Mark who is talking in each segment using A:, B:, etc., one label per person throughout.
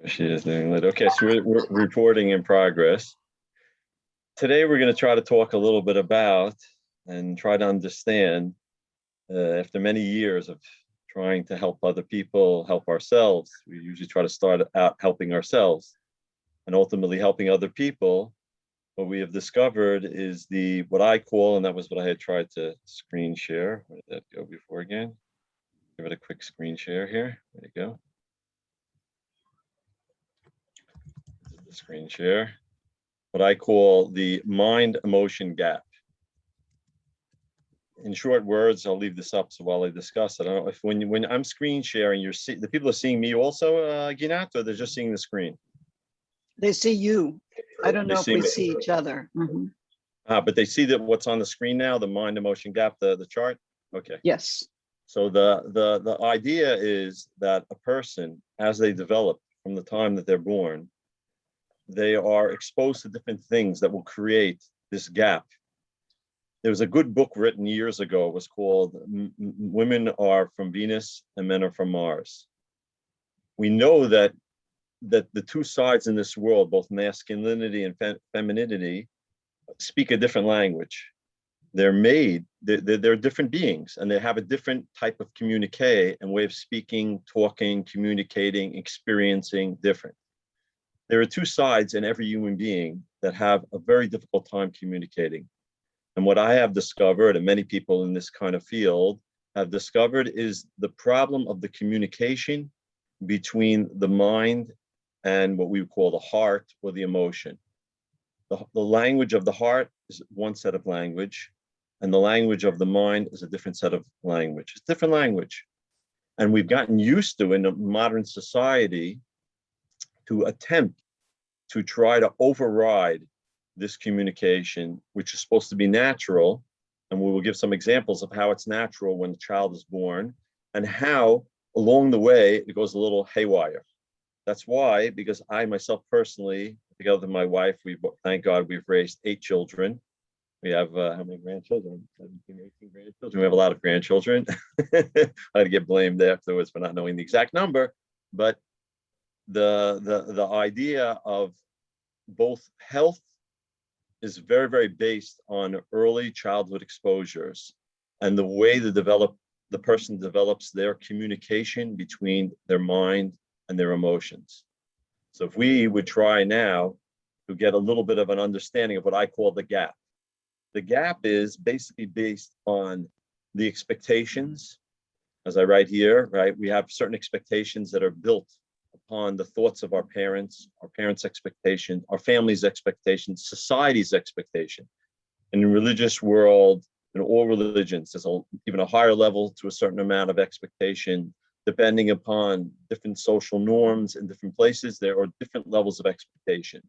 A: She is doing it. Okay, so we're reporting in progress. Today, we're going to try to talk a little bit about and try to understand, after many years of trying to help other people, help ourselves, we usually try to start out helping ourselves and ultimately helping other people. What we have discovered is what I call, and that was what I had tried to screen share. Where did that go before again? Give it a quick screen share here. There you go. This is the screen share. What I call the mind-emotion gap. In short words, I'll leave this up so while I discuss it. I don't know if when I'm screen sharing, the people are seeing me also, Ginat, or they're just seeing the screen?
B: They see you. I don't know if we
A: me.
B: see each other. Mm-hmm.
A: But they see that what's on the screen now, the mind-emotion gap, the chart? Okay.
B: Yes.
A: So the idea is that a person, as they develop from the time that they're born, they are exposed to different things that will create this gap. There was a good book written years ago. It was called Women Are from Venus and Men Are from Mars. We know that the two sides in this world, both masculinity and femininity, speak a different language. They're different beings, and they have a different type of communique and way of speaking, talking, communicating, experiencing different. There are two sides in every human being that have a very difficult time communicating. And what I have discovered, and many people in this kind of field have discovered, is the problem of the communication between the mind and what we would call the heart or the emotion. The language of the heart is one set of language, and the language of the mind is a different set of language. It's different language. And we've gotten used to, in a modern society, to attempt to try to override this communication, which is supposed to be natural. And we will give some examples of how it's natural when the child is born, and how along the way it goes a little haywire. That's why, because I myself personally, together with my wife, thank God, we've raised 8 children. We have how many grandchildren? 17, 18 grandchildren. We have a lot of grandchildren. I had to get blamed afterwards for not knowing the exact number. But the idea of both health is very, very based on early childhood exposures and the way the person develops their communication between their mind and their emotions. So if we would try now to get a little bit of an understanding of what I call the gap. The gap is basically based on the expectations, as I write here, right? We have certain expectations that are built upon the thoughts of our parents' expectations, our family's expectations, society's expectation. In the religious world, in all religions, there's even a higher level to a certain amount of expectation. Depending upon different social norms in different places, there are different levels of expectation.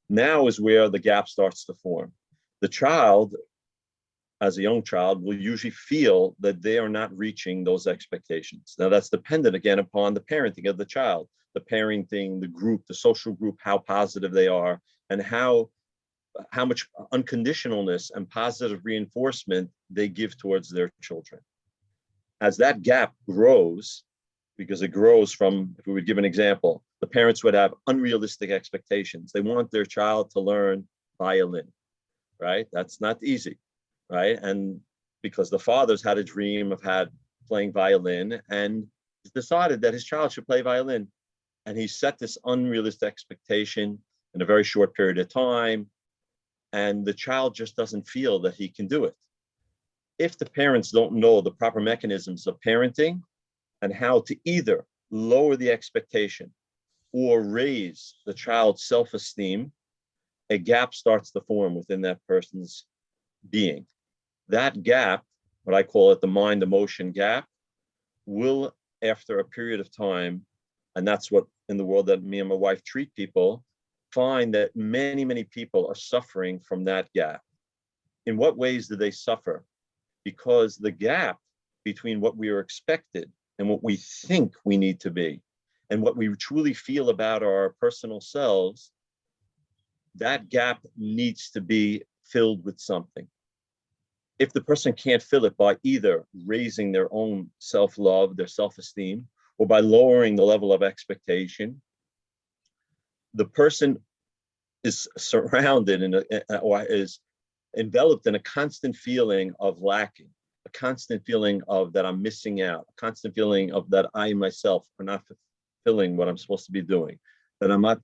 A: Now is where the gap starts to form. The child, as a young child, will usually feel that they are not reaching those expectations. Now, that's dependent, again, upon the parenting of the child, the parenting, the group, the social group, how positive they are, and how much unconditionalness and positive reinforcement they give towards their children. As that gap grows, because it grows from, if we would give an example, the parents would have unrealistic expectations. They want their child to learn violin, right? That's not easy, right? And because the father's had a dream of playing violin, and he's decided that his child should play violin. And he set this unrealistic expectation in a very short period of time, and the child just doesn't feel that he can do it. If the parents don't know the proper mechanisms of parenting and how to either lower the expectation or raise the child's self-esteem, a gap starts to form within that person's being. That gap, what I call it the mind-emotion gap, will, after a period of time, and that's what in the world that me and my wife treat people, find that many, many people are suffering from that gap. In what ways do they suffer? Because the gap between what we are expected and what we think we need to be and what we truly feel about our personal selves, that gap needs to be filled with something. If the person can't fill it by either raising their own self-love, their self-esteem, or by lowering the level of expectation, the person is surrounded or is enveloped in a constant feeling of lacking, a constant feeling of that I'm missing out, a constant feeling of that I myself are not fulfilling what I'm supposed to be doing, that I'm not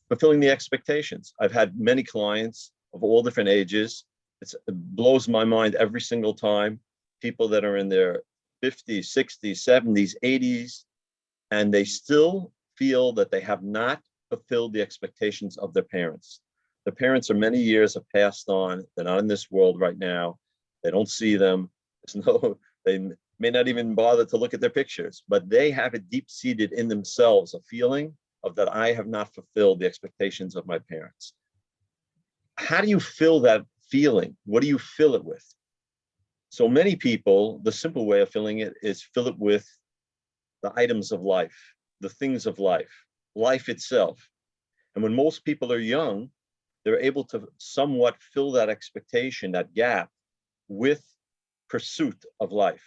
A: fulfilling the expectations. I've had many clients of all different ages. It blows my mind every single time. People that are in their 50s, 60s, 70s, 80s, and they still feel that they have not fulfilled the expectations of their parents. The parents are many years have passed on. They're not in this world right now. They don't see them. They may not even bother to look at their pictures, but they have it deep-seated in themselves, a feeling of that I have not fulfilled the expectations of my parents. How do you fill that feeling? What do you fill it with? So many people, the simple way of filling it is fill it with the items of life, the things of life, life itself. And when most people are young, they're able to somewhat fill that expectation, that gap, with pursuit of life,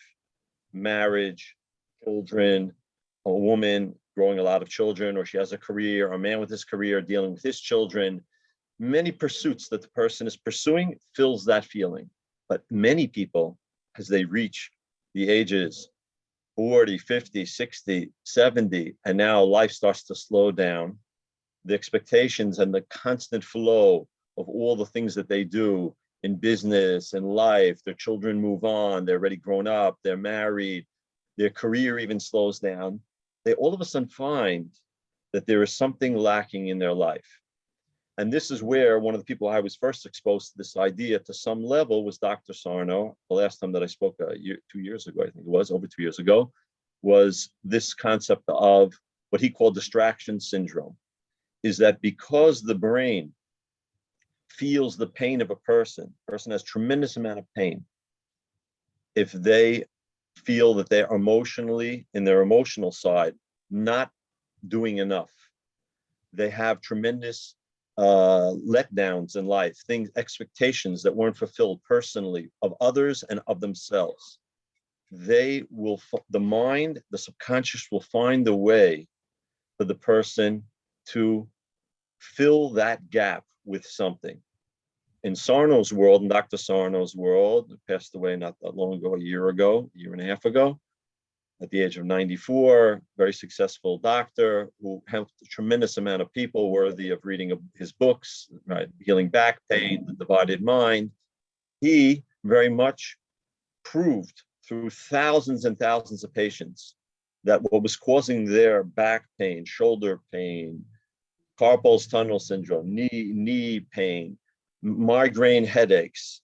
A: marriage, children, a woman growing a lot of children, or she has a career, a man with his career dealing with his children. Many pursuits that the person is pursuing fills that feeling. But many people, as they reach the ages 40, 50, 60, 70, and now life starts to slow down, the expectations and the constant flow of all the things that they do in business and life, their children move on, they're already grown up, they're married, their career even slows down, they all of a sudden find that there is something lacking in their life. And this is where one of the people I was first exposed to this idea to some level was Dr. Sarno. The last time that I spoke 2 years ago, I think it was, over 2 years ago, was this concept of what he called distraction syndrome. Is that because the brain feels the pain of a person has tremendous amount of pain. If they feel that they're emotionally, in their emotional side, not doing enough, they have tremendous letdowns in life, things, expectations that weren't fulfilled personally of others and of themselves. They will, the mind, the subconscious will find a way for the person to fill that gap with something. In Sarno's world, in Dr. Sarno's world, passed away not that long ago, a year and a half ago, at the age of 94, very successful doctor who helped a tremendous amount of people worthy of reading his books, right? Healing Back Pain, The Divided Mind. He very much proved through thousands and thousands of patients that what was causing their back pain, shoulder pain, carpal tunnel syndrome, knee pain, migraine headaches,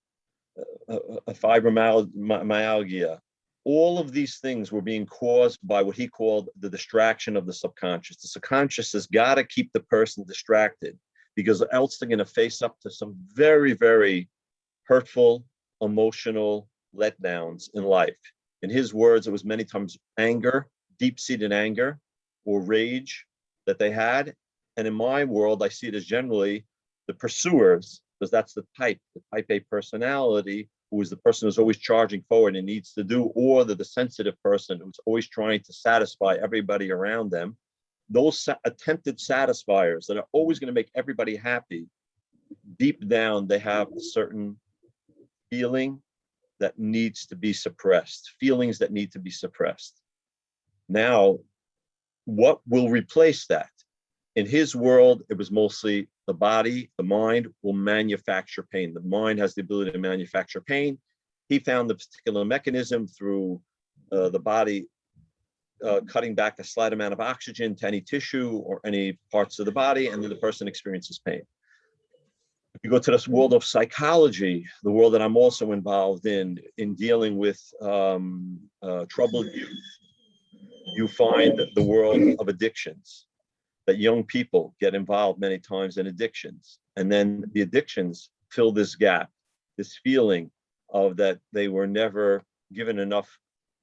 A: fibromyalgia, all of these things were being caused by what he called the distraction of the subconscious. The subconscious has got to keep the person distracted because else they're going to face up to some very, very hurtful, emotional letdowns in life. In his words, it was many times anger, deep-seated anger or rage that they had. And in my world, I see it as generally the pursuers, because that's the type A personality, who is the person who's always charging forward and needs to do, or the sensitive person who's always trying to satisfy everybody around them. Those attempted satisfiers that are always going to make everybody happy, deep down, they have a certain feeling that needs to be suppressed, feelings that need to be suppressed. Now, what will replace that? In his world, it was mostly the body, the mind will manufacture pain. The mind has the ability to manufacture pain. He found the particular mechanism through the body cutting back a slight amount of oxygen to any tissue or any parts of the body, and then the person experiences pain. If you go to this world of psychology, the world that I'm also involved in dealing with troubled youth, you find the world of addictions, that young people get involved many times in addictions. And then the addictions fill this gap, this feeling of that they were never given enough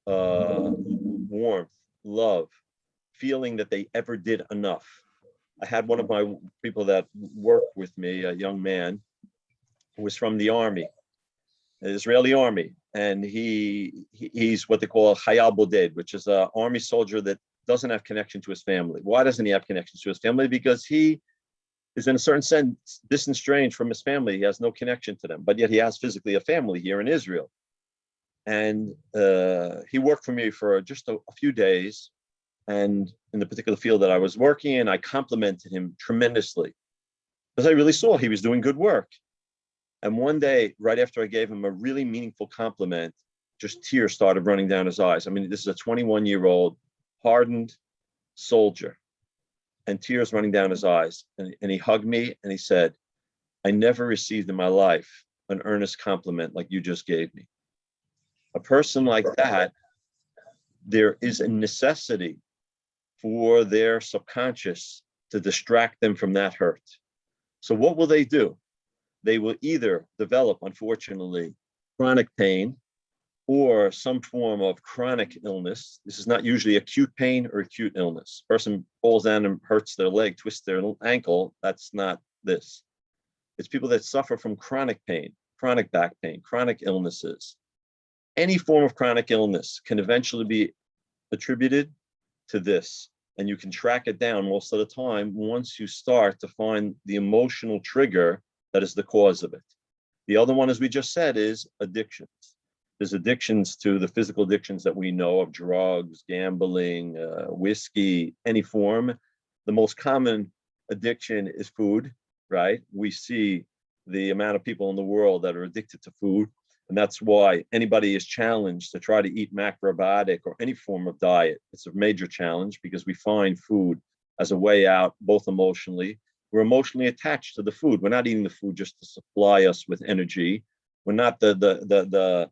A: warmth, love, feeling that they ever did enough. I had one of my people that worked with me, a young man who was from the army, the Israeli army. And he's what they call a Chayal Boded, which is an army soldier that doesn't have connection to his family. Why doesn't he have connection to his family? Because he is in a certain sense distant, estranged from his family. He has no connection to them, but yet he has physically a family here in Israel. And he worked for me for just a few days. And in the particular field that I was working in, I complimented him tremendously because I really saw he was doing good work. And one day, right after I gave him a really meaningful compliment, just tears started running down his eyes. I mean, this is a 21-year-old hardened soldier, and tears running down his eyes. And he hugged me and he said, I never received in my life an earnest compliment like you just gave me. A person like that, there is a necessity for their subconscious to distract them from that hurt. So what will they do? They will either develop, unfortunately, chronic pain or some form of chronic illness. This is not usually acute pain or acute illness. Person falls down and hurts their leg, twists their ankle. That's not this. It's people that suffer from chronic pain, chronic back pain, chronic illnesses. Any form of chronic illness can eventually be attributed to this. And you can track it down most of the time once you start to find the emotional trigger that is the cause of it. The other one, as we just said, is addictions. There's addictions to the physical addictions that we know of: drugs, gambling, whiskey, any form. The most common addiction is food, right? We see the amount of people in the world that are addicted to food. And that's why anybody is challenged to try to eat macrobiotic or any form of diet. It's a major challenge because we find food as a way out, both emotionally. We're emotionally attached to the food. We're not eating the food just to supply us with energy. We're not the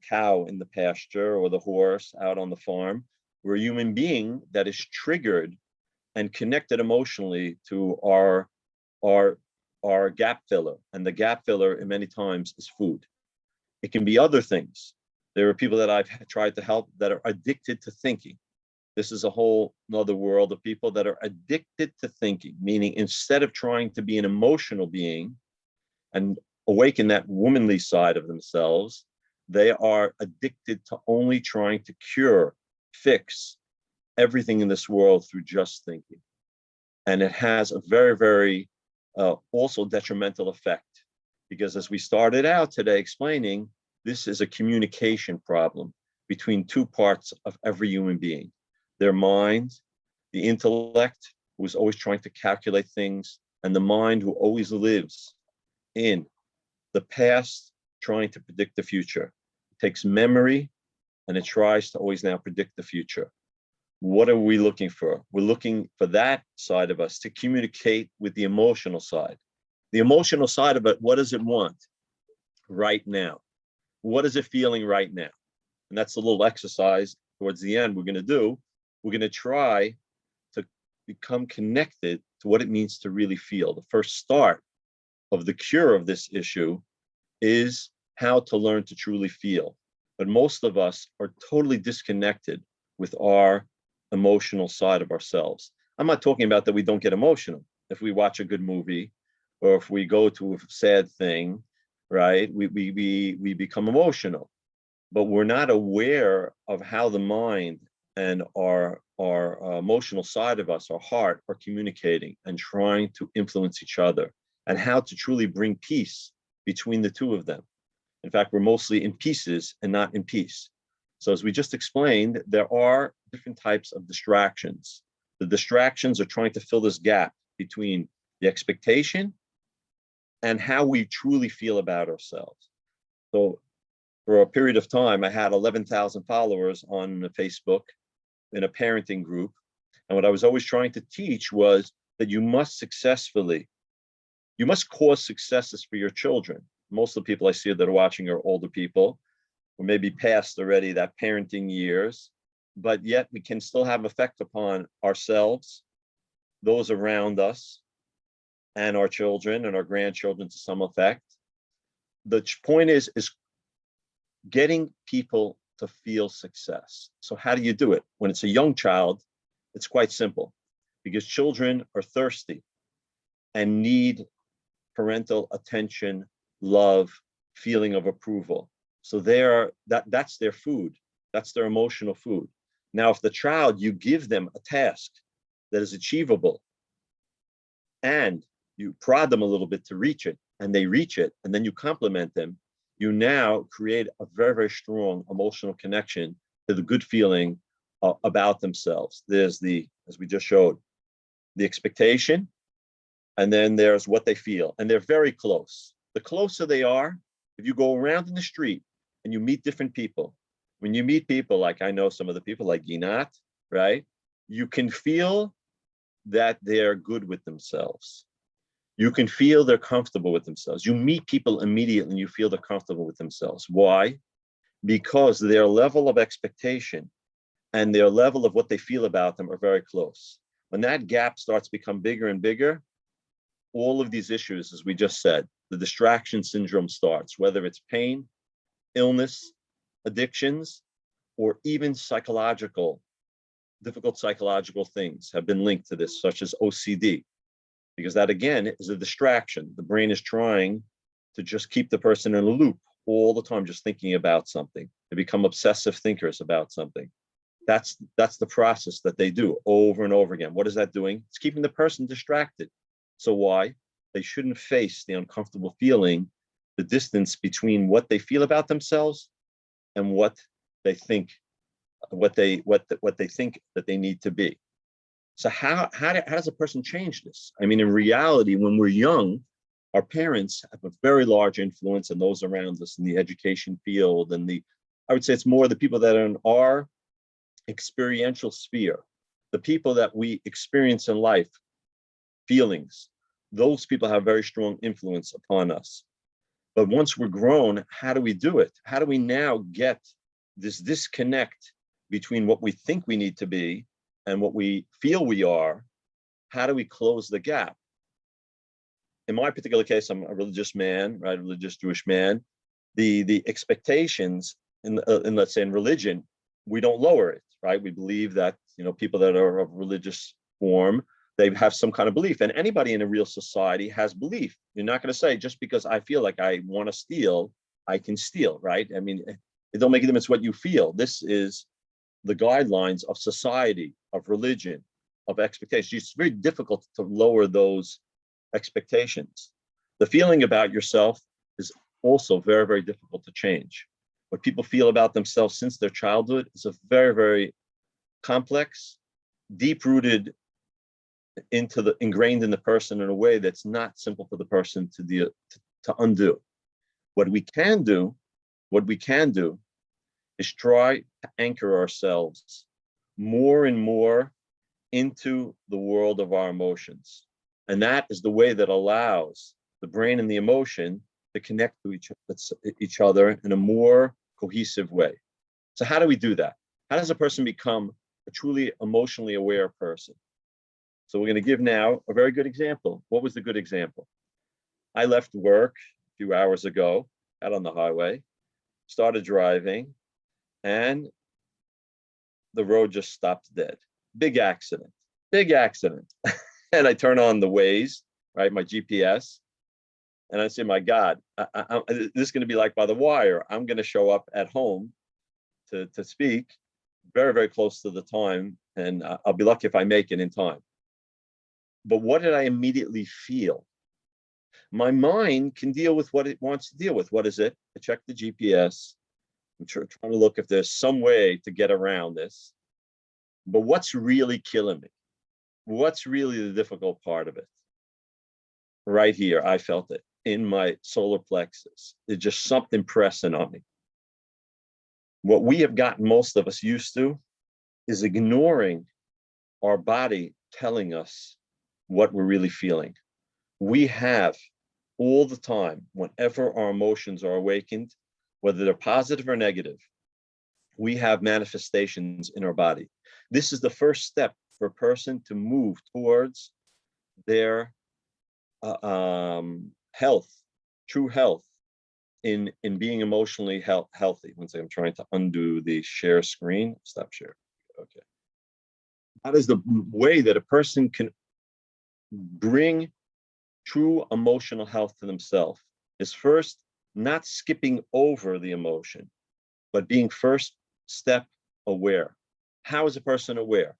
A: cow in the pasture or the horse out on the farm. We're a human being that is triggered and connected emotionally to our gap filler. And the gap filler, in many times, is food. It can be other things. There are people that I've tried to help that are addicted to thinking. This is a whole other world of people that are addicted to thinking, meaning instead of trying to be an emotional being and awaken that womanly side of themselves, they are addicted to only trying to cure, fix everything in this world through just thinking. And it has a very, very also detrimental effect. Because as we started out today explaining, this is a communication problem between two parts of every human being: their mind, the intellect, who is always trying to calculate things, and the mind, who always lives in the past, trying to predict the future. It takes memory and it tries to always now predict the future. What are we looking for? We're looking for that side of us to communicate with the emotional side. The emotional side of it, what does it want right now? What is it feeling right now? And that's a little exercise towards the end we're going to do. We're going to try to become connected to what it means to really feel. The first start of the cure of this issue is how to learn to truly feel. But most of us are totally disconnected with our emotional side of ourselves. I'm not talking about that we don't get emotional. If we watch a good movie, or if we go to a sad thing, right, we become emotional, but we're not aware of how the mind and our emotional side of us, our heart, are communicating and trying to influence each other, and how to truly bring peace between the two of them. In fact, we're mostly in pieces and not in peace. So as we just explained, there are different types of distractions. The distractions are trying to fill this gap between the expectation and how we truly feel about ourselves. So for a period of time, I had 11,000 followers on Facebook in a parenting group. And what I was always trying to teach was that you must cause successes for your children. Most of the people I see that are watching are older people, or maybe past already that parenting years, but yet we can still have effect upon ourselves, those around us, and our children and our grandchildren to some effect. The point is getting people to feel success. So how do you do it? When it's a young child, it's quite simple, because children are thirsty and need parental attention, love, feeling of approval. So that's their food. That's their emotional food. Now, if the child, you give them a task that is achievable and you prod them a little bit to reach it, and they reach it, and then you compliment them, you now create a very, very strong emotional connection to the good feeling about themselves. There's as we just showed, the expectation, and then there's what they feel, and they're very close. The closer they are, if you go around in the street and you meet different people, when you meet people, like I know some of the people like Ginat, right? You can feel that they're good with themselves. You can feel they're comfortable with themselves. You meet people immediately and you feel they're comfortable with themselves. Why? Because their level of expectation and their level of what they feel about them are very close. When that gap starts to become bigger and bigger, all of these issues, as we just said, the distraction syndrome starts, whether it's pain, illness, addictions, or even difficult psychological things have been linked to this, such as OCD, because that again is a distraction. The brain is trying to just keep the person in a loop all the time, just thinking about something. They become obsessive thinkers about something. That's the process that they do over and over again. What is that doing? It's keeping the person distracted. So why? They shouldn't face the uncomfortable feeling, the distance between what they feel about themselves and what they think, what they think that they need to be. So how does a person change this? I mean, in reality, when we're young, our parents have a very large influence on those around us in the education field, and I would say it's more the people that are in our experiential sphere, the people that we experience in life, feelings, those people have very strong influence upon us. But once we're grown, how do we do it? How do we now get this disconnect between what we think we need to be and what we feel we are? How do we close the gap? In my particular case, I'm a religious man, right? A religious Jewish man. The expectations in let's say in religion, we don't lower it, right? We believe that, people that are of religious form, they have some kind of belief, and anybody in a real society has belief. You're not going to say, just because I feel like I want to steal, I can steal, right? I mean, it don't make a difference what you feel. This is the guidelines of society, of religion, of expectations. It's very difficult to lower those expectations. The feeling about yourself is also very, very difficult to change. What people feel about themselves since their childhood is a very, very complex, deep-rooted ingrained in the person in a way that's not simple for the person to undo. What we can do is try to anchor ourselves more and more into the world of our emotions. And that is the way that allows the brain and the emotion to connect to each other in a more cohesive way. So how do we do that? How does a person become a truly emotionally aware person? So we're going to give now a very good example. What was the good example? I left work a few hours ago, out on the highway, started driving, and the road just stopped dead. Big accident. And I turn on the Waze, right, my GPS, and I say, my God, this is going to be like by the wire. I'm going to show up at home to speak very, very close to the time, and I'll be lucky if I make it in time. But what did I immediately feel? My mind can deal with what it wants to deal with. What is it? I check the GPS. I'm trying to look if there's some way to get around this. But what's really killing me? What's really the difficult part of it? Right here, I felt it in my solar plexus. It's just something pressing on me. What we have gotten most of us used to is ignoring our body telling us what we're really feeling. We have all the time, whenever our emotions are awakened, whether they're positive or negative, we have manifestations in our body. This is the first step for a person to move towards their health, true health, in being emotionally healthy. One second, I'm trying to undo the share screen. Stop share. Okay. That is the way that a person can bring true emotional health to themselves, is first not skipping over the emotion, but being first step aware. How is a person aware?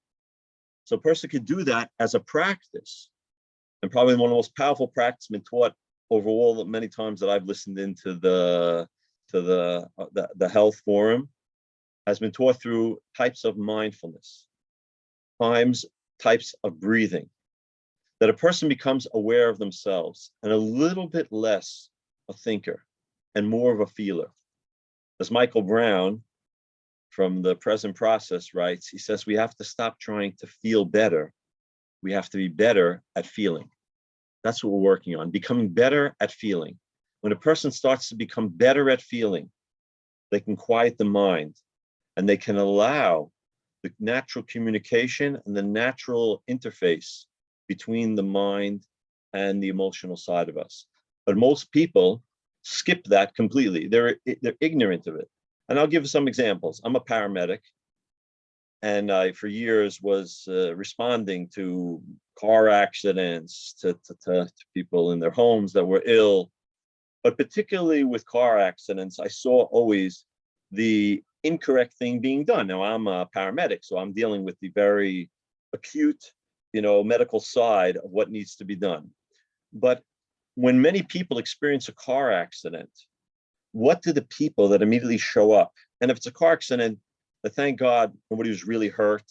A: So a person could do that as a practice, and probably one of the most powerful practices been taught over all the many times that I've listened into the health forum, has been taught through types of mindfulness, types of breathing, that a person becomes aware of themselves and a little bit less a thinker and more of a feeler. As Michael Brown from the Present Process writes, he says, we have to stop trying to feel better. We have to be better at feeling. That's what we're working on, becoming better at feeling. When a person starts to become better at feeling, they can quiet the mind and they can allow the natural communication and the natural interface between the mind and the emotional side of us. But most people skip that completely. They're ignorant of it. And I'll give you some examples. I'm a paramedic, and I, for years, was responding to car accidents, to people in their homes that were ill. But particularly with car accidents, I saw always the incorrect thing being done. Now, I'm a paramedic, so I'm dealing with the very acute, medical side of what needs to be done. But when many people experience a car accident, what do the people that immediately show up? And if it's a car accident, thank God nobody was really hurt.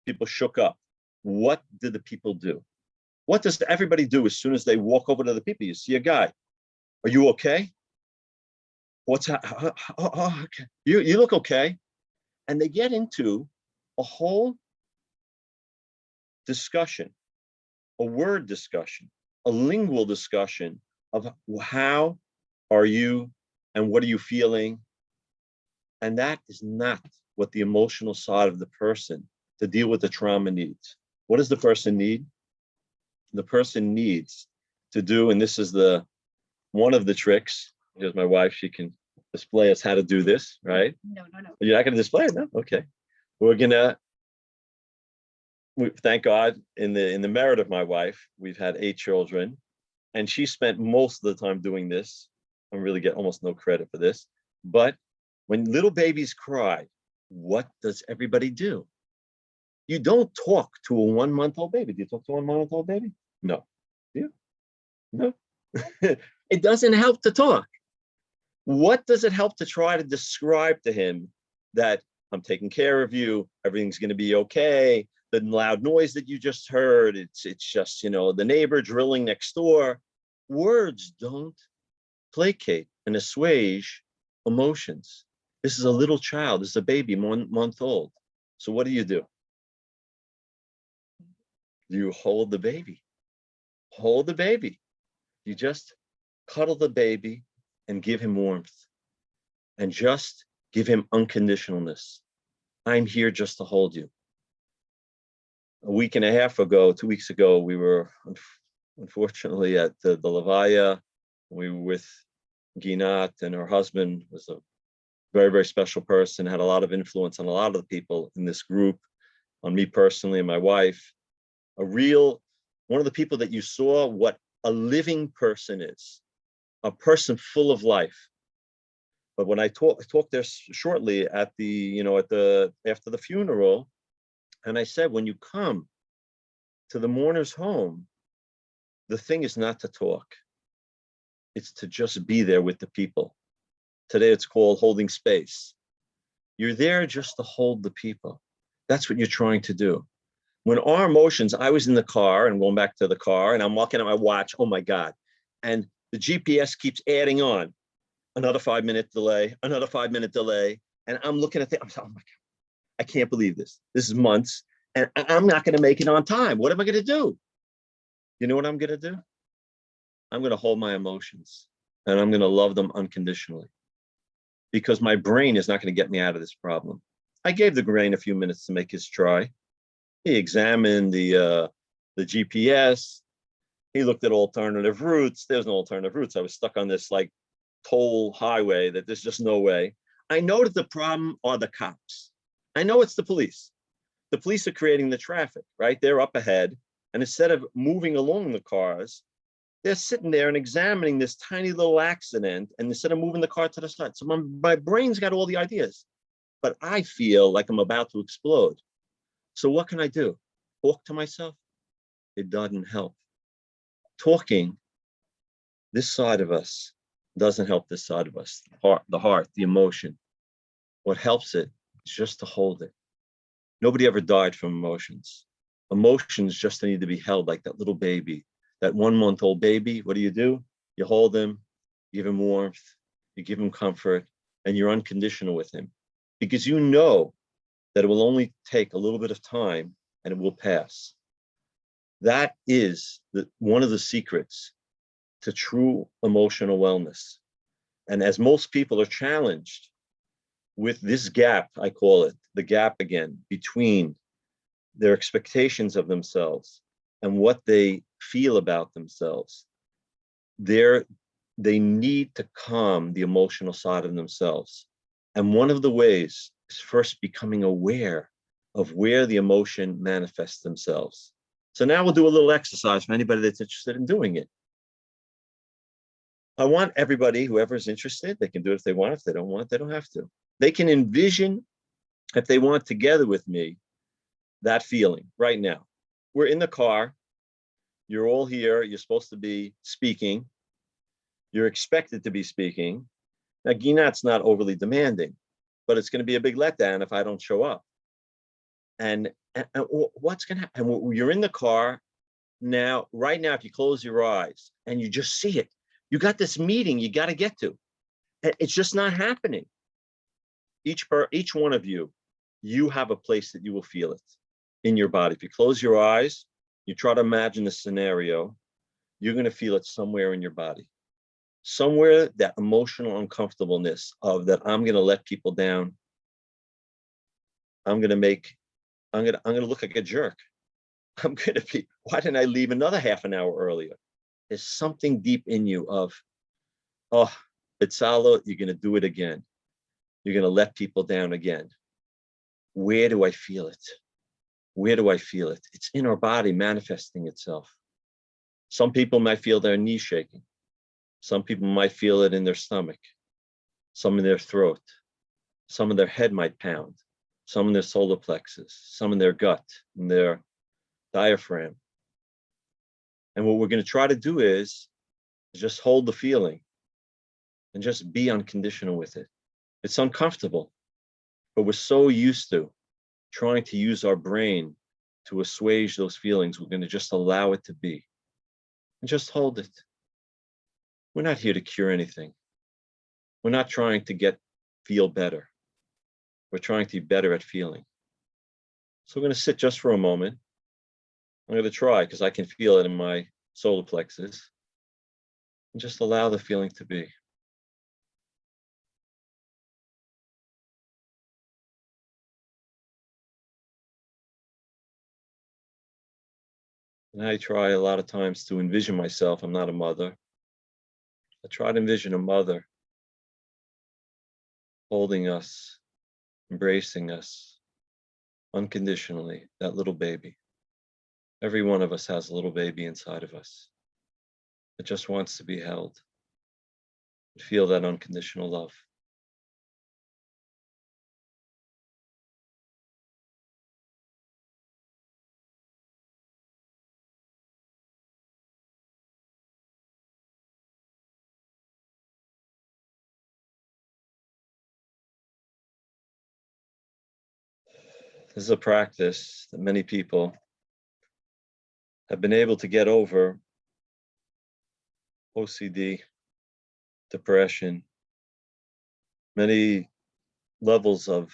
A: People shook up. What did the people do? What does everybody do as soon as they walk over to the people? You see a guy. Are you okay? What's okay. You look okay. And they get into a whole discussion, a word discussion, a lingual discussion of how are you and what are you feeling? And that is not what the emotional side of the person to deal with the trauma needs. What does the person need? The person needs to do, and this is one of the tricks. Here's my wife, she can display us how to do this, right?
B: No.
A: You're not gonna display it? No? Okay. Thank God, in the merit of my wife, we've had 8 children, and she spent most of the time doing this. I really get almost no credit for this. But when little babies cry, what does everybody do? You don't talk to a 1-month-old baby. Do you talk to a 1-month-old baby? No. Do you? No. It doesn't help to talk. What does it help to try to describe to him that I'm taking care of you, everything's going to be okay, the loud noise that you just heard, it's just, the neighbor drilling next door. Words don't placate and assuage emotions. This is a little child, this is a baby, 1 month old. So what do? You hold the baby. Hold the baby. You just cuddle the baby and give him warmth and just give him unconditionalness. I'm here just to hold you. A week and a half ago, 2 weeks ago, we were unfortunately at the Levaya. We were with Ginat, and her husband was a very, very special person, had a lot of influence on a lot of the people in this group, on me personally and my wife. One of the people that you saw what a living person is, a person full of life. But when I talked there shortly after the funeral, and I said, when you come to the mourner's home, the thing is not to talk. It's to just be there with the people. Today it's called holding space. You're there just to hold the people. That's what you're trying to do. When our emotions, I was in the car, and I'm going back to the car, and I'm looking at my watch, oh my God. And the GPS keeps adding on. Another 5-minute delay, another 5-minute delay. And I'm looking at I'm saying, oh my God, I can't believe this. This is months, and I'm not going to make it on time. What am I going to do? You know what I'm going to do? I'm going to hold my emotions, and I'm going to love them unconditionally, because my brain is not going to get me out of this problem. I gave the brain a few minutes to make his try. He examined the GPS. He looked at alternative routes. There's no alternative routes. I was stuck on this toll highway that there's just no way. I know that the problem are the cops. I know it's the police. The police are creating the traffic, right? They're up ahead. And instead of moving along the cars, they're sitting there and examining this tiny little accident, and instead of moving the car to the side. So my brain's got all the ideas. but I feel like I'm about to explode. So what can I do? Talk to myself? It doesn't help. Talking, this side of us doesn't help this side of us, the heart, the emotion. What helps it is just to hold it. Nobody ever died from emotions. Emotions just need to be held like that little baby, that 1-month-old baby. What do? You hold him, give him warmth, you give him comfort, and you're unconditional with him because you know that it will only take a little bit of time and it will pass. That is one of the secrets to true emotional wellness. And as most people are challenged with this gap, I call it the gap again, between their expectations of themselves and what they feel about themselves, they need to calm the emotional side of themselves. And one of the ways is first becoming aware of where the emotion manifests themselves. So now we'll do a little exercise for anybody that's interested in doing it. I want everybody, whoever's interested, they can do it if they want. If they don't want, they don't have to. They can envision, if they want, together with me, that feeling right now. We're in the car. You're all here. You're supposed to be speaking. You're expected to be speaking. Now, Ginat's not overly demanding, but it's going to be a big letdown if I don't show up. And what's going to happen? And you're in the car now, right now, if you close your eyes and you just see it, you got this meeting you got to get to. It's just not happening. Each one of you, you have a place that you will feel it in your body. If you close your eyes, you try to imagine the scenario, you're going to feel it somewhere in your body. Somewhere that emotional uncomfortableness of that I'm going to let people down. I'm going to look like a jerk. I'm going to be, why didn't I leave another half an hour earlier? There's something deep in you of, oh, Bitzalel, you're going to do it again. You're going to let people down again. Where do I feel it? Where do I feel it? It's in our body manifesting itself. Some people might feel their knees shaking. Some people might feel it in their stomach, some in their throat, some in their head might pound, some in their solar plexus, some in their gut, in their diaphragm. And what we're going to try to do is just hold the feeling and just be unconditional with it. It's uncomfortable, but we're so used to trying to use our brain to assuage those feelings. We're going to just allow it to be and just hold it. We're not here to cure anything. We're not trying to feel better. We're trying to be better at feeling. So we're going to sit just for a moment. I'm going to try because I can feel it in my solar plexus. And just allow the feeling to be. And I try a lot of times to envision myself. I'm not a mother. I try to envision a mother holding us, embracing us unconditionally, that little baby. Every one of us has a little baby inside of us that just wants to be held and feel that unconditional love. This is a practice that many people have been able to get over OCD, depression, many levels of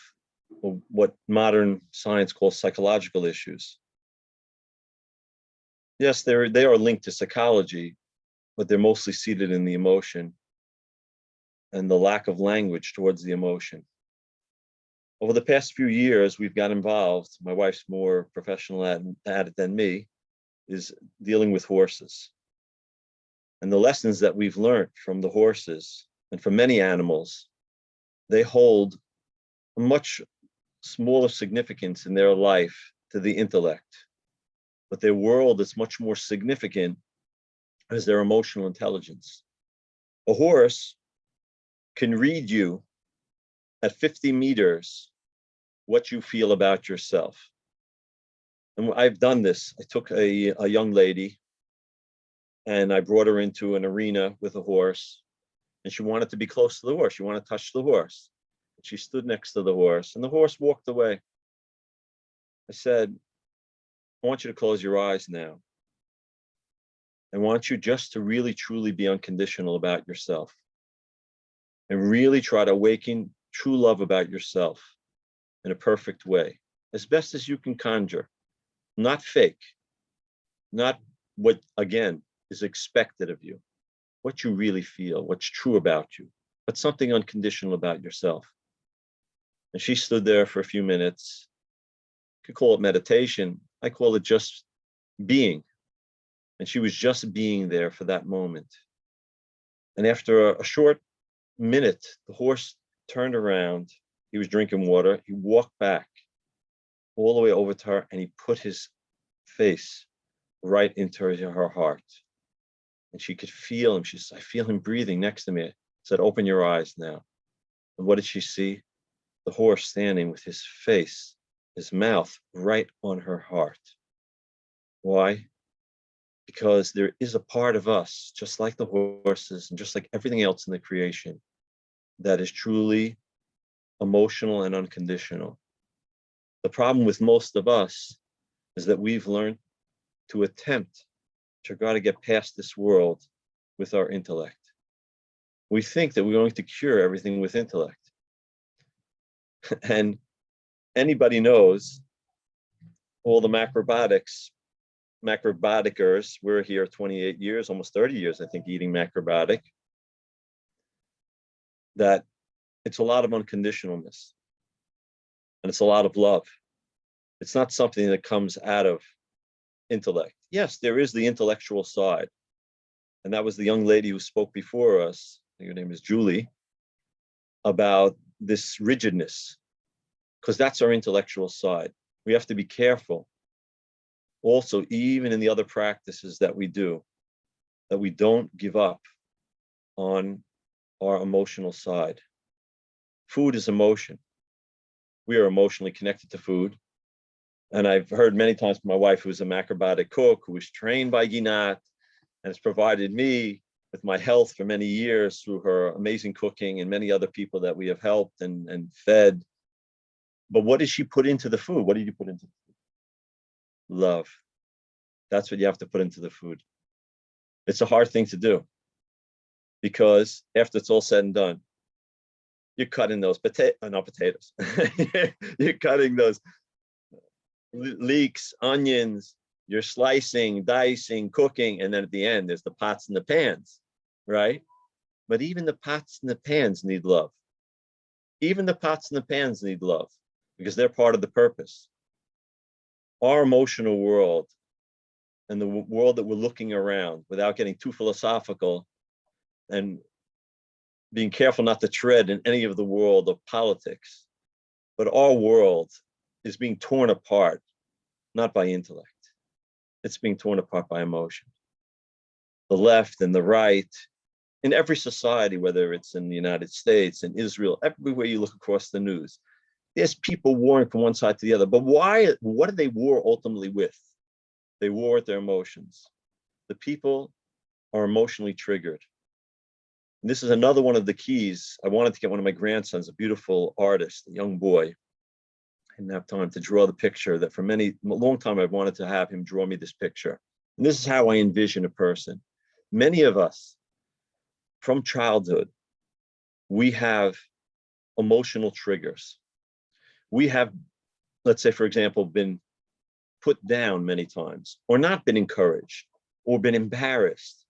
A: what modern science calls psychological issues. Yes, they are linked to psychology, but they're mostly seated in the emotion and the lack of language towards the emotion. Over the past few years, we've got involved, my wife's more professional at it than me, is dealing with horses. And the lessons that we've learned from the horses and from many animals, they hold a much smaller significance in their life to the intellect. But their world is much more significant as their emotional intelligence. A horse can read you at 50 meters what you feel about yourself. And I've done this. I took a young lady and I brought her into an arena with a horse, and she wanted to be close to the horse. She wanted to touch the horse. She stood next to the horse and the horse walked away. I said, I want you to close your eyes now. I want you just to really, truly be unconditional about yourself and really try to awaken true love about yourself in a perfect way, as best as you can conjure, not fake, not what, again, is expected of you, what you really feel, what's true about you, but something unconditional about yourself. And she stood there for a few minutes. You could call it meditation. I call it just being. And she was just being there for that moment. And after a short minute, the horse turned around. He was drinking water. He walked back all the way over to her and he put his face right into her heart. And she could feel him. She said, I feel him breathing next to me. I said, open your eyes now. And what did she see? The horse standing with his face, his mouth right on her heart. Why? Because there is a part of us, just like the horses and just like everything else in the creation, that is truly emotional and unconditional. The problem with most of us is that we've learned to attempt to try to get past this world with our intellect. We think that we're going to cure everything with intellect. And anybody knows all the macrobioticers, we're here 28 years, almost 30 years, I think, eating macrobiotic, that it's a lot of unconditionalness and it's a lot of love. It's not something that comes out of intellect. Yes, there is the intellectual side. And that was the young lady who spoke before us, I think her name is Julie, about this rigidness, because that's our intellectual side. We have to be careful also, even in the other practices that we do, that we don't give up on our emotional side. Food is emotion. We are emotionally connected to food. And I've heard many times from my wife, who is a macrobiotic cook, who was trained by Ginat and has provided me with my health for many years through her amazing cooking and many other people that we have helped and fed. But what did she put into the food? What did you put into the food? Love. That's what you have to put into the food. It's a hard thing to do because after it's all said and done, you're cutting those not potatoes. You're cutting those leeks, onions, you're slicing, dicing, cooking, and then at the end, there's the pots and the pans, right? But even the pots and the pans need love. Even the pots and the pans need love because they're part of the purpose. Our emotional world and the world that we're looking around, without getting too philosophical and being careful not to tread in any of the world of politics, but our world is being torn apart, not by intellect. It's being torn apart by emotion. The left and the right, in every society, whether it's in the United States, in Israel, everywhere you look across the news, there's people warring from one side to the other. But why? What do they war ultimately with? They war with their emotions. The people are emotionally triggered. And this is another one of the keys. I wanted to get one of my grandsons, a beautiful artist, a young boy. I didn't have time to draw the picture that for a long time I've wanted to have him draw me this picture. And this is how I envision a person. Many of us from childhood, we have emotional triggers. We have, let's say, for example, been put down many times, or not been encouraged, or been embarrassed,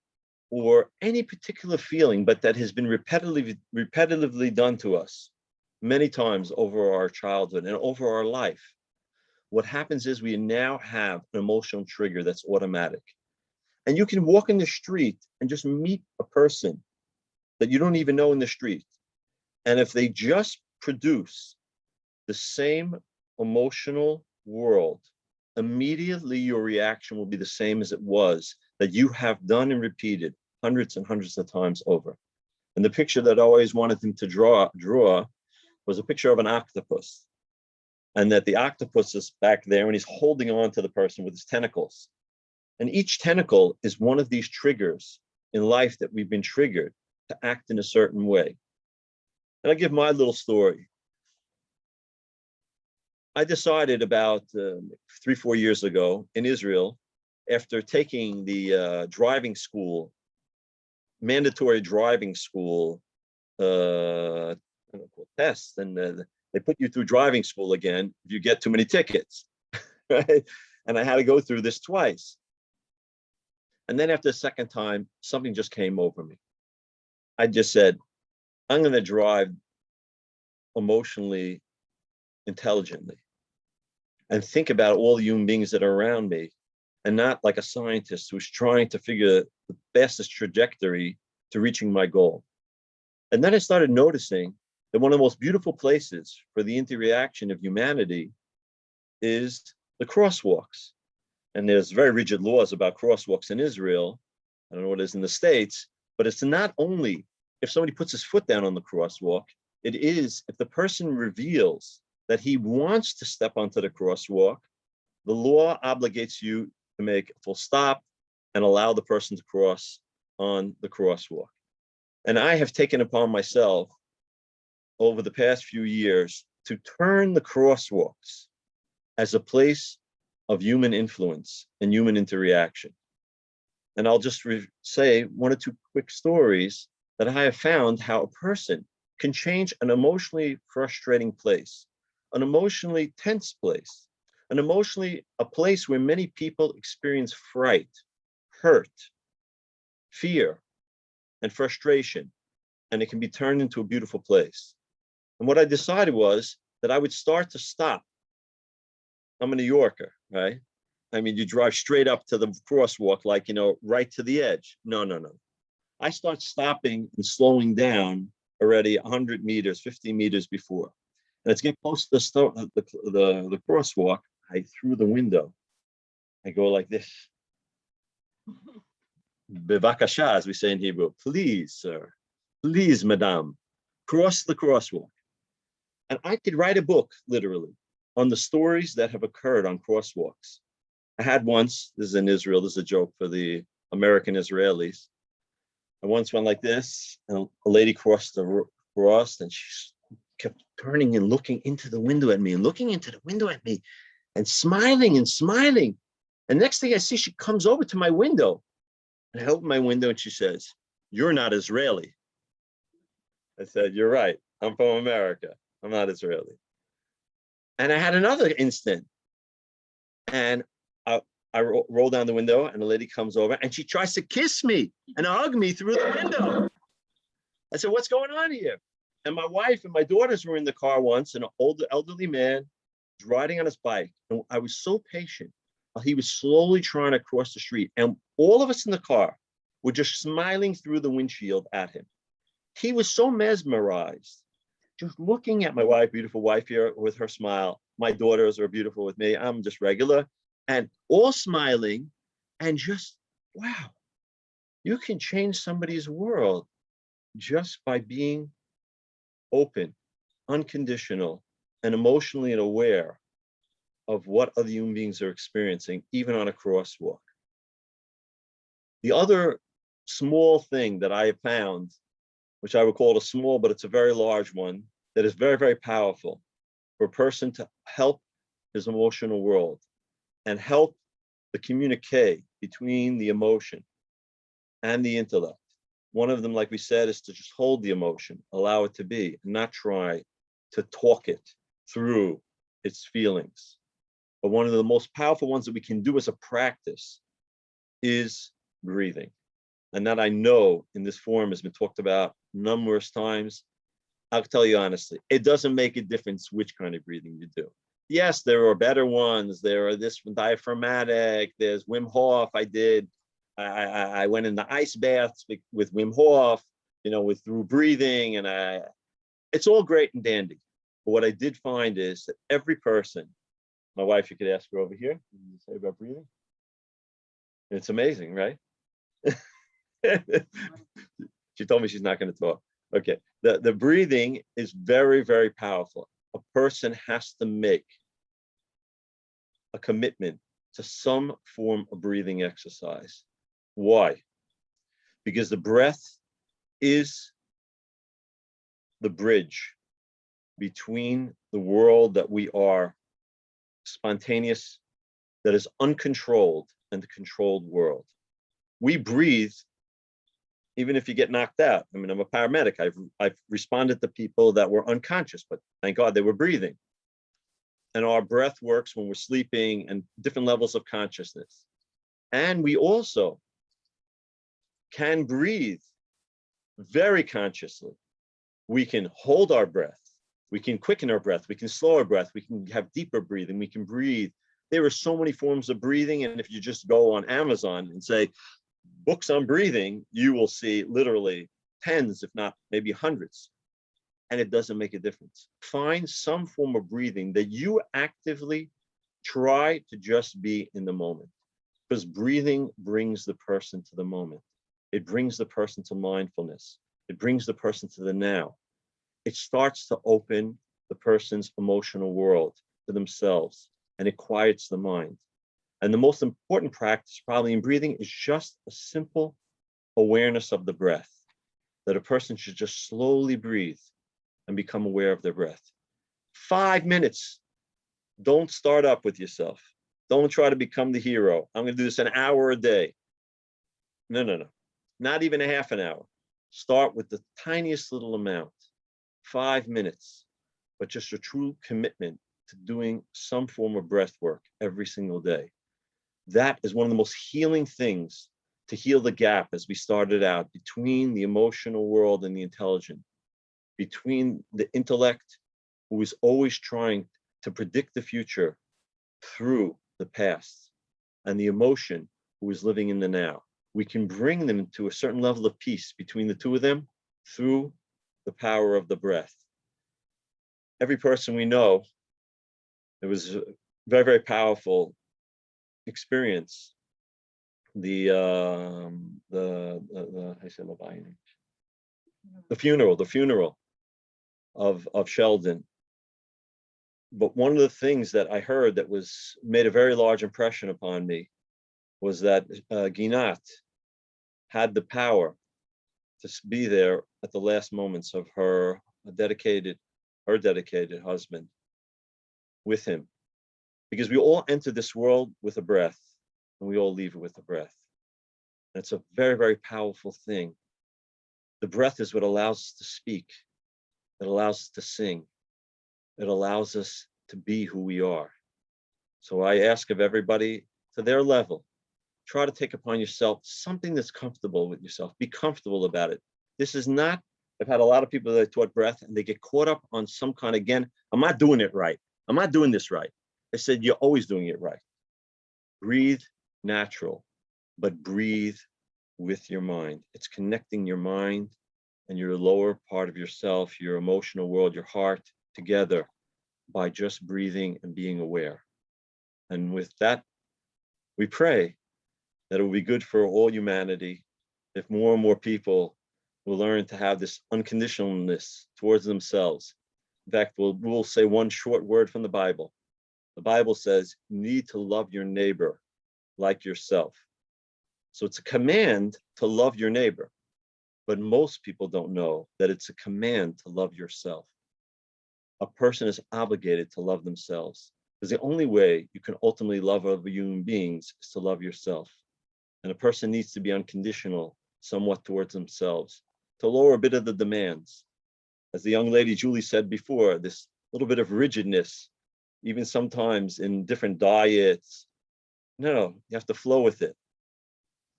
A: or any particular feeling, but that has been repetitively done to us many times over our childhood and over our life. What happens is we now have an emotional trigger that's automatic. And you can walk in the street and just meet a person that you don't even know in the street. And if they just produce the same emotional world, immediately your reaction will be the same as it was that you have done and repeated hundreds and hundreds of times over. And the picture that I always wanted him to draw was a picture of an octopus. and that the octopus is back there and he's holding on to the person with his tentacles. And each tentacle is one of these triggers in life that we've been triggered to act in a certain way. And I'll give my little story. I decided about 3-4 years ago in Israel, after taking the driving school, mandatory driving school tests, and they put you through driving school again if you get too many tickets, right? And I had to go through this twice. And then after the second time, something just came over me. I just said, I'm going to drive emotionally intelligently and think about all the human beings that are around me, and not like a scientist who's trying to figure the fastest trajectory to reaching my goal. And then I started noticing that one of the most beautiful places for the interaction of humanity is the crosswalks. And there's very rigid laws about crosswalks in Israel. I don't know what it is in the States, but it's not only if somebody puts his foot down on the crosswalk, it is if the person reveals that he wants to step onto the crosswalk, the law obligates you to make a full stop and allow the person to cross on the crosswalk. And I have taken upon myself over the past few years to turn the crosswalks as a place of human influence and human interaction. And I'll just say 1 or 2 quick stories that I have found how a person can change an emotionally frustrating place, an emotionally tense place, a place where many people experience fright, hurt, fear, and frustration, and it can be turned into a beautiful place. And what I decided was that I would start to stop. I'm a New Yorker, right? I mean, you drive straight up to the crosswalk, like, right to the edge. No. I start stopping and slowing down already 100 meters, 50 meters before. And let's get close to the crosswalk. I through the window, I go like this. Bevakasha, as we say in Hebrew, please, sir, please, madam, cross the crosswalk. And I could write a book, literally, on the stories that have occurred on crosswalks. I had once, this is in Israel, this is a joke for the American Israelis. I once went like this, and a lady crossed and she kept turning and looking into the window at me and looking into the window at me and smiling and smiling. And next thing I see, she comes over to my window. And I open my window and she says, "You're not Israeli." I said, "You're right. I'm from America. I'm not Israeli." And I had another instant. And I roll down the window and the lady comes over and she tries to kiss me and hug me through the window. I said, "What's going on here?" And my wife and my daughters were in the car once, and an older elderly man was riding on his bike. And I was so patient. He was slowly trying to cross the street. And all of us in the car were just smiling through the windshield at him. He was so mesmerized, just looking at my wife, beautiful wife here with her smile. My daughters are beautiful with me. I'm just regular. And all smiling and just, wow, you can change somebody's world just by being open, unconditional, and emotionally aware of what other human beings are experiencing, even on a crosswalk. The other small thing that I have found, which I would call it a small, but it's a very large one, that is very, very powerful for a person to help his emotional world and help the communique between the emotion and the intellect. One of them, like we said, is to just hold the emotion, allow it to be, and not try to talk it through its feelings. But one of the most powerful ones that we can do as a practice is breathing. And that I know in this forum has been talked about numerous times. I'll tell you honestly, it doesn't make a difference which kind of breathing you do. Yes, there are better ones. There are this diaphragmatic, there's Wim Hof I did. I went in the ice baths with Wim Hof, with through breathing, and it's all great and dandy. But what I did find is that every person, my wife, you could ask her over here, what did you say about breathing? It's amazing, right? She told me she's not going to talk. Okay, the breathing is very, very powerful. A person has to make a commitment to some form of breathing exercise. Why? Because the breath is the bridge between the world that we are spontaneous, that is uncontrolled, and the controlled world. We breathe even if you get knocked out. I mean, I'm a paramedic. I've responded to people that were unconscious, but thank God they were breathing. And our breath works when we're sleeping and different levels of consciousness. And we also can breathe very consciously. We can hold our breath. We can quicken our breath. We can slow our breath. We can have deeper breathing. We can breathe. There are so many forms of breathing. And if you just go on Amazon and say, books on breathing, you will see literally tens, if not maybe hundreds. And it doesn't make a difference. Find some form of breathing that you actively try to just be in the moment. Because breathing brings the person to the moment. It brings the person to mindfulness. It brings the person to the now. It starts to open the person's emotional world to themselves, and it quiets the mind. And the most important practice probably in breathing is just a simple awareness of the breath, that a person should just slowly breathe and become aware of their breath. 5 minutes. Don't start up with yourself. Don't try to become the hero. I'm going to do this an hour a day. No. Not even a half an hour. Start with the tiniest little amount, 5 minutes, but just a true commitment to doing some form of breath work every single day. That is one of the most healing things to heal the gap, as we started out, between the emotional world and the intelligent, between the intellect, who is always trying to predict the future through the past, and the emotion, who is living in the now. We can bring them to a certain level of peace between the two of them through the power of the breath. Every person we know, it was a very, very powerful experience. The funeral of Sheldon. But one of the things that I heard that was made a very large impression upon me was that Ginat had the power to be there at the last moments of her dedicated husband with him. Because we all enter this world with a breath, and we all leave it with a breath. And it's a very, very powerful thing. The breath is what allows us to speak. It allows us to sing. It allows us to be who we are. So I ask of everybody, to their level, try to take upon yourself something that's comfortable with yourself. Be comfortable about it. This is not, I've had a lot of people that I taught breath and they get caught up on some kind of, again, I'm not doing it right. I'm not doing this right. I said, you're always doing it right. Breathe natural, but breathe with your mind. It's connecting your mind and your lower part of yourself, your emotional world, your heart together by just breathing and being aware. And with that, we pray that it will be good for all humanity if more and more people will learn to have this unconditionalness towards themselves. In fact, we'll say one short word from the Bible. The Bible says you need to love your neighbor like yourself. So it's a command to love your neighbor, but most people don't know that it's a command to love yourself. A person is obligated to love themselves, because the only way you can ultimately love other human beings is to love yourself. And a person needs to be unconditional somewhat towards themselves, to lower a bit of the demands. As the young lady Julie said before, this little bit of rigidness, even sometimes in different diets. No, you have to flow with it.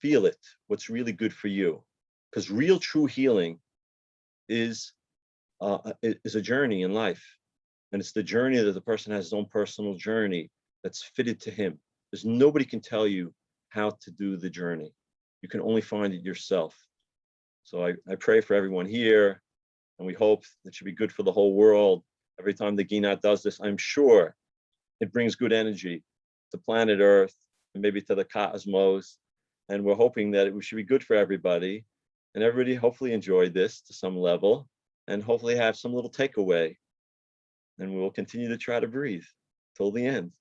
A: Feel it, what's really good for you. Because real true healing is a journey in life. And it's the journey that the person has his own personal journey that's fitted to him. There's nobody can tell you how to do the journey. You can only find it yourself. So I pray for everyone here, and we hope that should be good for the whole world. Every time the Ginat does this, I'm sure it brings good energy to planet Earth and maybe to the cosmos. And we're hoping that it should be good for everybody. And everybody hopefully enjoyed this to some level and hopefully have some little takeaway. And we'll continue to try to breathe till the end.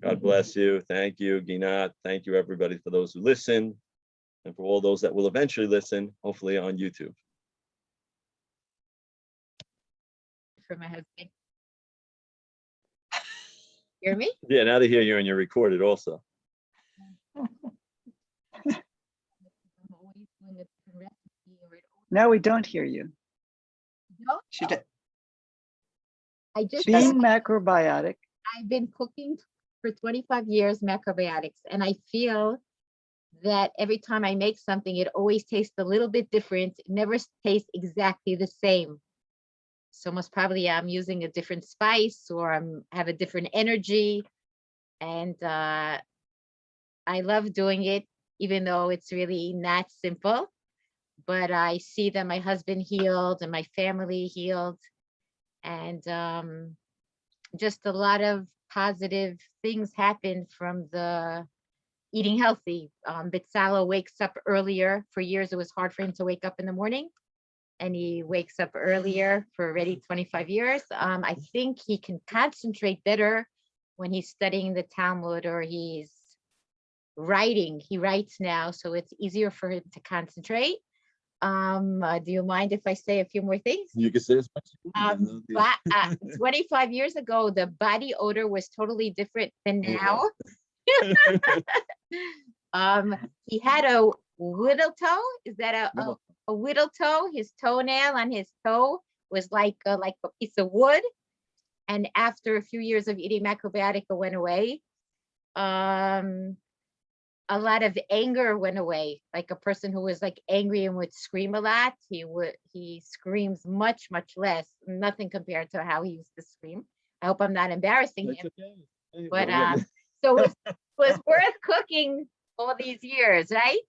A: God bless you. Thank you, Ginat. Thank you, everybody, for those who listen, and for all those that will eventually listen, hopefully on YouTube.
C: For my husband. Hear me?
A: Yeah, now they hear you and you're recorded also.
B: Now we don't hear you.
C: No, I just
B: Being macrobiotic,
C: I've been cooking for 25 years, macrobiotics, and I feel that every time I make something, it always tastes a little bit different. It never tastes exactly the same. So most probably I'm using a different spice, or have a different energy. And I love doing it, even though it's really not simple. But I see that my husband healed and my family healed. And just a lot of positive things happened from the eating healthy. Bitzalel wakes up earlier. For years, it was hard for him to wake up in the morning. And he wakes up earlier for already 25 years. I think he can concentrate better when he's studying the Talmud or he's writing. He writes now, so it's easier for him to concentrate. Do you mind if I say a few more things?
A: You can say as much as you want.
C: But 25 years ago, the body odor was totally different than now. He had a whittle toe. Is that a whittle toe? His toenail on his toe was like a piece of wood. And after a few years of eating macrobiotic, it went away. A lot of anger went away. Like a person who was like angry and would scream a lot, he screams much less. Nothing compared to how he used to scream. I hope I'm not embarrassing him.
A: Okay.
C: But so it was worth cooking all these years, right?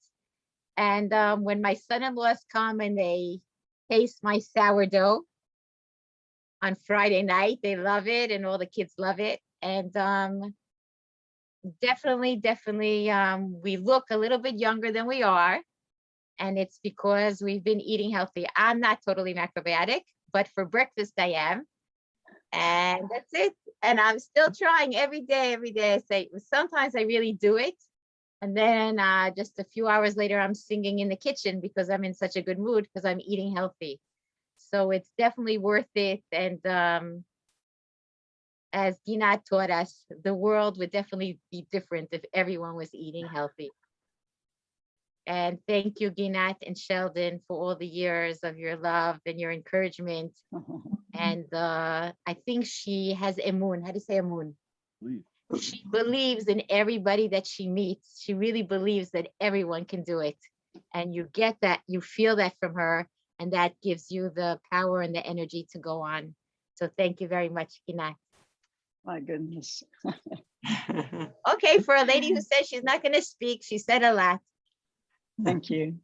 C: And when my son-in-laws come and they taste my sourdough on Friday night, they love it, and all the kids love it. And definitely, we look a little bit younger than we are. And it's because we've been eating healthy. I'm not totally macrobiotic, but for breakfast I am. And that's it. And I'm still trying every day. I say, sometimes I really do it. And then just a few hours later, I'm singing in the kitchen because I'm in such a good mood because I'm eating healthy. So it's definitely worth it. And as Ginat taught us, the world would definitely be different if everyone was eating healthy. And thank you, Ginat and Sheldon, for all the years of your love and your encouragement. And I think she has emun. How do you say emun? She believes in everybody that she meets. She really believes that everyone can do it. And you get that, you feel that from her, and that gives you the power and the energy to go on. So thank you very much, Ginat.
B: My goodness.
C: Okay, for a lady who says she's not going to speak, she said a lot.
B: Thank you.